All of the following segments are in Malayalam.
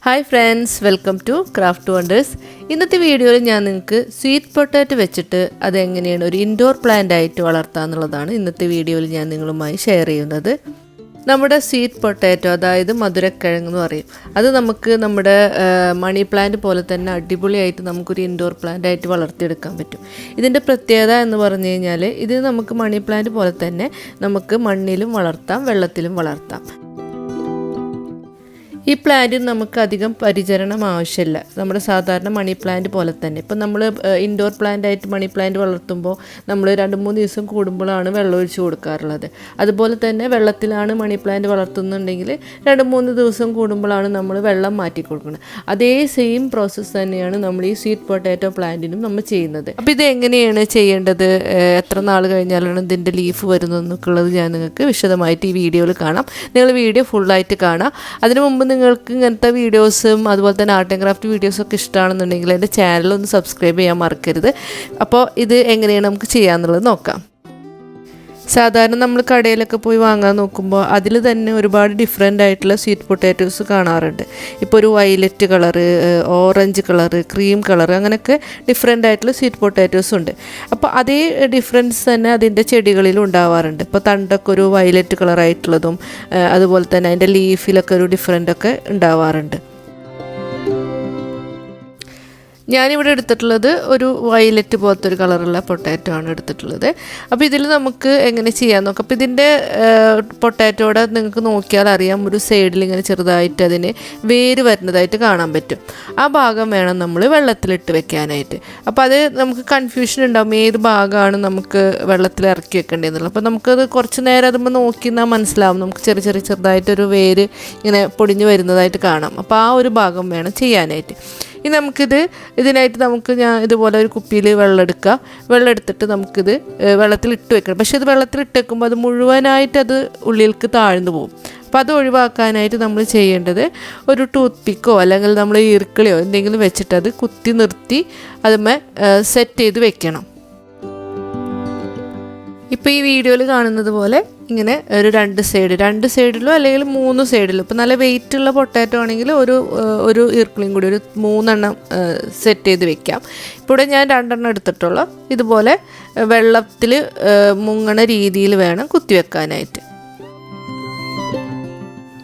Hi friends, welcome to Craft Wonders. ഇന്നത്തെ വീഡിയോയിൽ ഞാൻ നിങ്ങൾക്ക് സ്വീറ്റ് പൊട്ടാറ്റോ വെച്ചിട്ട് അത് എങ്ങനെയാണ് ഒരു ഇൻഡോർ പ്ലാന്റ് ആയിട്ട് വളർത്താന്നുള്ളതാണ് ഇന്നത്തെ വീഡിയോയിൽ ഞാൻ നിങ്ങളുമായി ഷെയർ ചെയ്യുന്നത്. നമ്മുടെ സ്വീറ്റ് പൊട്ടാറ്റോ അതായത് മധുരക്കിഴങ്ങ് എന്ന് പറയും. അത് നമുക്ക് നമ്മുടെ മണി പ്ലാന്റ് പോലെ തന്നെ അടിപൊളിയായിട്ട് നമുക്കൊരു ഇൻഡോർ പ്ലാന്റ് ആയിട്ട് വളർത്തിയെടുക്കാൻ പറ്റും. ഇതിൻ്റെ പ്രത്യേകത എന്ന് പറഞ്ഞു കഴിഞ്ഞാൽ ഇത് നമുക്ക് മണി പ്ലാന്റ് പോലെ തന്നെ നമുക്ക് മണ്ണിലും വളർത്താം, വെള്ളത്തിലും വളർത്താം. ഈ പ്ലാന്റിന് നമുക്ക് അധികം പരിചരണം ആവശ്യമില്ല. നമ്മുടെ സാധാരണ മണി പ്ലാന്റ് പോലെ തന്നെ. ഇപ്പം നമ്മൾ ഇൻഡോർ പ്ലാന്റ് ആയിട്ട് മണി പ്ലാന്റ് വളർത്തുമ്പോൾ നമ്മൾ 2-3 ദിവസം കൂടുമ്പോഴാണ് വെള്ളം ഒഴിച്ച് കൊടുക്കാറുള്ളത്. അതുപോലെ തന്നെ വെള്ളത്തിലാണ് മണി പ്ലാന്റ് വളർത്തുന്നുണ്ടെങ്കിൽ 2-3 ദിവസം കൂടുമ്പോഴാണ് നമ്മൾ വെള്ളം മാറ്റി കൊടുക്കുന്നത്. അതേ സെയിം പ്രോസസ്സ് തന്നെയാണ് നമ്മൾ ഈ സ്വീറ്റ് പൊട്ടാറ്റോ പ്ലാന്റിനും നമ്മൾ ചെയ്യുന്നത്. അപ്പോൾ ഇത് എങ്ങനെയാണ് ചെയ്യേണ്ടത്, എത്ര നാൾ കഴിഞ്ഞാലാണ് ഇതിൻ്റെ ലീഫ് വരുന്നതെന്നൊക്കെയുള്ളത് ഞാൻ നിങ്ങൾക്ക് വിശദമായിട്ട് ഈ വീഡിയോയിൽ കാണാം. നിങ്ങൾ വീഡിയോ ഫുള്ളായിട്ട് കാണാം. അതിനു മുമ്പ് നിങ്ങൾക്ക് ഇങ്ങനത്തെ വീഡിയോസും അതുപോലെ തന്നെ ആർട്ട് ആൻഡ് ക്രാഫ്റ്റ് വീഡിയോസൊക്കെ ഇഷ്ടമാണെന്നുണ്ടെങ്കിൽ എൻ്റെ ചാനലൊന്ന് സബ്സ്ക്രൈബ് ചെയ്യാൻ മറക്കരുത്. അപ്പോൾ ഇത് എങ്ങനെയാണ് നമുക്ക് ചെയ്യാമെന്നുള്ളത് നോക്കാം. സാധാരണ നമ്മൾ കടയിലൊക്കെ പോയി വാങ്ങാൻ നോക്കുമ്പോൾ അതിൽ തന്നെ ഒരുപാട് ഡിഫറെൻ്റ് ആയിട്ടുള്ള സ്വീറ്റ് പൊട്ടാറ്റോസ് കാണാറുണ്ട്. ഇപ്പോൾ ഒരു violet colour, orange colour, cream colour, അങ്ങനെയൊക്കെ ഡിഫറെൻ്റ് ആയിട്ടുള്ള സ്വീറ്റ് പൊട്ടാറ്റോസ് ഉണ്ട്. അപ്പോൾ അതേ ഡിഫറൻസ് തന്നെ അതിൻ്റെ ചെടികളിലും ഉണ്ടാവാറുണ്ട്. ഇപ്പോൾ തണ്ടൊക്കെ ഒരു വയലറ്റ് കളറായിട്ടുള്ളതും അതുപോലെ തന്നെ അതിൻ്റെ ലീഫിലൊക്കെ ഒരു ഡിഫറെൻ്റൊക്കെ ഉണ്ടാവാറുണ്ട്. ഞാനിവിടെ എടുത്തിട്ടുള്ളത് ഒരു വയലറ്റ് പോലത്തെ ഒരു കളറുള്ള പൊട്ടാറ്റോ ആണ് എടുത്തിട്ടുള്ളത്. അപ്പോൾ ഇതിൽ നമുക്ക് എങ്ങനെ ചെയ്യാൻ നോക്കാം. അപ്പോൾ ഇതിൻ്റെ പൊട്ടാറ്റോടെ നിങ്ങൾക്ക് നോക്കിയാൽ അറിയാം, ഒരു സൈഡിൽ ഇങ്ങനെ ചെറുതായിട്ട് അതിന് വേര് വരുന്നതായിട്ട് കാണാൻ പറ്റും. ആ ഭാഗം വേണം നമ്മൾ വെള്ളത്തിലിട്ട് വെക്കാനായിട്ട്. അപ്പോൾ അത് നമുക്ക് കൺഫ്യൂഷൻ ഉണ്ടാകും, ഏത് ഭാഗമാണ് നമുക്ക് വെള്ളത്തിൽ ഇറക്കി വെക്കേണ്ടതെന്നുള്ളത്. അപ്പോൾ നമുക്കത് കുറച്ച് നേരം അതുമ്പോൾ നോക്കിയാൽ മനസ്സിലാവും, നമുക്ക് ചെറുതായിട്ടൊരു വേര് ഇങ്ങനെ പൊടിഞ്ഞ് വരുന്നതായിട്ട് കാണാം. അപ്പോൾ ആ ഒരു ഭാഗം വേണം ചെയ്യാനായിട്ട്. ഇനി ഇതിനായിട്ട് ഞാൻ ഇതുപോലെ ഒരു കുപ്പിയിൽ വെള്ളം എടുത്തിട്ട് നമുക്കിത് വെള്ളത്തിലിട്ട് വെക്കണം. പക്ഷേ ഇത് വെള്ളത്തിലിട്ട് വെക്കുമ്പോൾ അത് മുഴുവനായിട്ട് അത് ഉള്ളിലേക്ക് താഴ്ന്നു പോകും. അപ്പോൾ അത് ഒഴിവാക്കാനായിട്ട് നമ്മൾ ചെയ്യേണ്ടത് ഒരു ടൂത്ത് പിക്കോ അല്ലെങ്കിൽ നമ്മൾ ഈർക്കിളിയോ എന്തെങ്കിലും വെച്ചിട്ട് അത് കുത്തി നിർത്തി അതുമേ സെറ്റ് ചെയ്ത് വെക്കണം. ഇപ്പോൾ ഈ വീഡിയോയിൽ കാണുന്നത് പോലെ ഇങ്ങനെ ഒരു രണ്ട് സൈഡിലോ അല്ലെങ്കിൽ 3 സൈഡിലോ, ഇപ്പോൾ നല്ല വെയിറ്റുള്ള പൊട്ടാറ്റോ ആണെങ്കിൽ ഒരു ഈർക്കിളിയും കൂടി ഒരു 3 എണ്ണം സെറ്റ് ചെയ്ത് വെക്കാം. ഇപ്പോൾ ഞാൻ 2 എണ്ണം എടുത്തിട്ടുള്ളൂ. ഇതുപോലെ വെള്ളത്തിൽ മുങ്ങണ രീതിയിൽ വേണം കുത്തിവെക്കാനായിട്ട്.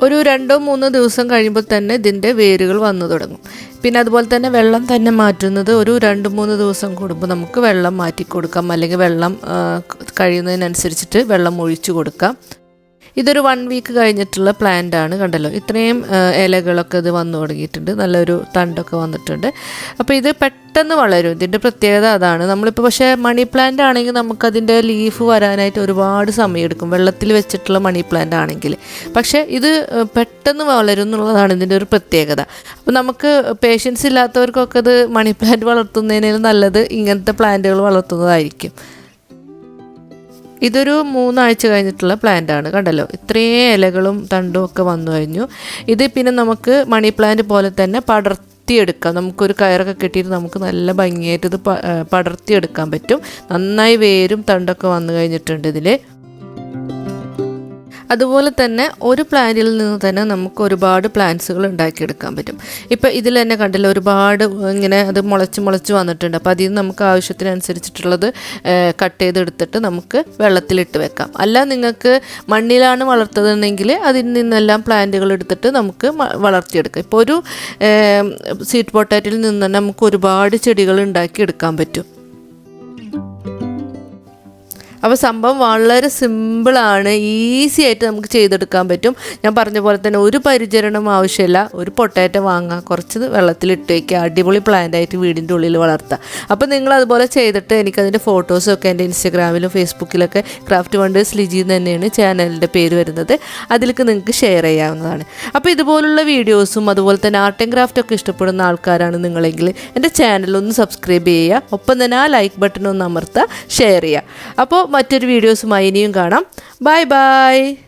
ഒരു 2-3 ദിവസം കഴിയുമ്പോൾ തന്നെ ഇതിൻ്റെ വേരുകൾ വന്നു തുടങ്ങും. പിന്നെ അതുപോലെ തന്നെ വെള്ളം തന്നെ മാറ്റുന്നത് ഒരു 2-3 ദിവസം കൂടുമ്പോൾ നമുക്ക് വെള്ളം മാറ്റി കൊടുക്കാം, അല്ലെങ്കിൽ വെള്ളം കഴിയുന്നതിനനുസരിച്ചിട്ട് വെള്ളം ഒഴിച്ചു കൊടുക്കാം. ഇതൊരു 1 വീക്ക് കഴിഞ്ഞിട്ടുള്ള പ്ലാന്റ് ആണ്. കണ്ടല്ലോ, ഇത്രയും ഇലകളൊക്കെ ഇത് വന്നു തുടങ്ങിയിട്ടുണ്ട്, നല്ലൊരു തണ്ടൊക്കെ വന്നിട്ടുണ്ട്. അപ്പോൾ ഇത് പെട്ടെന്ന് വളരും. ഇതിൻ്റെ പ്രത്യേകത അതാണ്. നമ്മളിപ്പോൾ പക്ഷേ മണി പ്ലാന്റ് ആണെങ്കിൽ നമുക്കതിൻ്റെ ലീഫ് വരാനായിട്ട് ഒരുപാട് സമയമെടുക്കും, വെള്ളത്തിൽ വെച്ചിട്ടുള്ള മണി പ്ലാന്റ് ആണെങ്കിൽ. പക്ഷേ ഇത് പെട്ടെന്ന് വളരും എന്നുള്ളതാണ് ഇതിൻ്റെ ഒരു പ്രത്യേകത. അപ്പോൾ നമുക്ക് പേഷ്യൻസ് ഇല്ലാത്തവർക്കൊക്കെ ഇത് മണി പ്ലാന്റ് വളർത്തുന്നതിന് നല്ലത് ഇങ്ങനത്തെ പ്ലാന്റുകൾ വളർത്തുന്നതായിരിക്കും. ഇതൊരു 3 ആഴ്ച കഴിഞ്ഞിട്ടുള്ള പ്ലാന്റ് ആണ്. കണ്ടല്ലോ, ഇത്രയും ഇലകളും തണ്ടും ഒക്കെ വന്നു കഴിഞ്ഞു. ഇത് പിന്നെ നമുക്ക് മണി പ്ലാന്റ് പോലെ തന്നെ പടർത്തിയെടുക്കാം. നമുക്കൊരു കയറൊക്കെ കെട്ടിയിട്ട് നമുക്ക് നല്ല ഭംഗിയായിട്ട് ഇത് പടർത്തിയെടുക്കാൻ പറ്റും. നന്നായി വേരും തണ്ടൊക്കെ വന്നു കഴിഞ്ഞിട്ടുണ്ട് ഇതിൽ. അതുപോലെ തന്നെ ഒരു പ്ലാന്റിൽ നിന്ന് തന്നെ നമുക്ക് ഒരുപാട് പ്ലാന്റ്സുകൾ ഉണ്ടാക്കിയെടുക്കാൻ പറ്റും. ഇപ്പോൾ ഇതിൽ തന്നെ കണ്ടില്ല, ഒരുപാട് ഇങ്ങനെ അത് മുളച്ച് വന്നിട്ടുണ്ട്. അപ്പോൾ അതിൽ നിന്ന് നമുക്ക് ആവശ്യത്തിനനുസരിച്ചിട്ടുള്ളത് കട്ട് ചെയ്തെടുത്തിട്ട് നമുക്ക് വെള്ളത്തിലിട്ട് വെക്കാം. അല്ല നിങ്ങൾക്ക് മണ്ണിലാണ് വളർത്തുന്നതെങ്കിൽ അതിൽ നിന്നെല്ലാം പ്ലാന്റുകൾ എടുത്തിട്ട് നമുക്ക് വളർത്തിയെടുക്കാം. ഇപ്പോൾ ഒരു സ്വീറ്റ് പൊട്ടാറ്റോയിൽ നിന്ന് തന്നെ നമുക്ക് ഒരുപാട് ചെടികൾ ഉണ്ടാക്കിയെടുക്കാൻ പറ്റും. അപ്പോൾ സംഭവം വളരെ സിമ്പിളാണ്, ഈസി ആയിട്ട് നമുക്ക് ചെയ്തെടുക്കാൻ പറ്റും. ഞാൻ പറഞ്ഞ പോലെ തന്നെ ഒരു പരിചരണം ആവശ്യമില്ല. ഒരു പൊട്ടാറ്റോ വാങ്ങുക, കുറച്ച് വെള്ളത്തിലിട്ട് വയ്ക്കുക, അടിപൊളി പ്ലാന്റ് ആയിട്ട് വീടിൻ്റെ ഉള്ളിൽ വളർത്താം. അപ്പോൾ നിങ്ങൾ അതുപോലെ ചെയ്തിട്ട് എനിക്കതിൻ്റെ ഫോട്ടോസൊക്കെ എൻ്റെ ഇൻസ്റ്റഗ്രാമിലും ഫേസ്ബുക്കിലൊക്കെ ക്രാഫ്റ്റ് വണ്ടേഴ്സ് ലിജി തന്നെയാണ് ചാനലിൻ്റെ പേര് വരുന്നത്, അതിലേക്ക് നിങ്ങൾക്ക് ഷെയർ ചെയ്യാവുന്നതാണ്. അപ്പോൾ ഇതുപോലുള്ള വീഡിയോസും അതുപോലെ തന്നെ ആർട്ട് ആൻഡ് ക്രാഫ്റ്റ് ഒക്കെ ഇഷ്ടപ്പെടുന്ന ആൾക്കാരാണ് നിങ്ങളെങ്കിൽ എൻ്റെ ചാനലൊന്ന് സബ്സ്ക്രൈബ് ചെയ്യുക, ഒപ്പം തന്നെ ആ ലൈക്ക് ബട്ടൺ ഒന്ന് അമർത്തുക, ഷെയർ ചെയ്യുക. അപ്പോൾ മറ്റൊരു വീഡിയോസുമായി ഇനിയും കാണാം. Bye bye.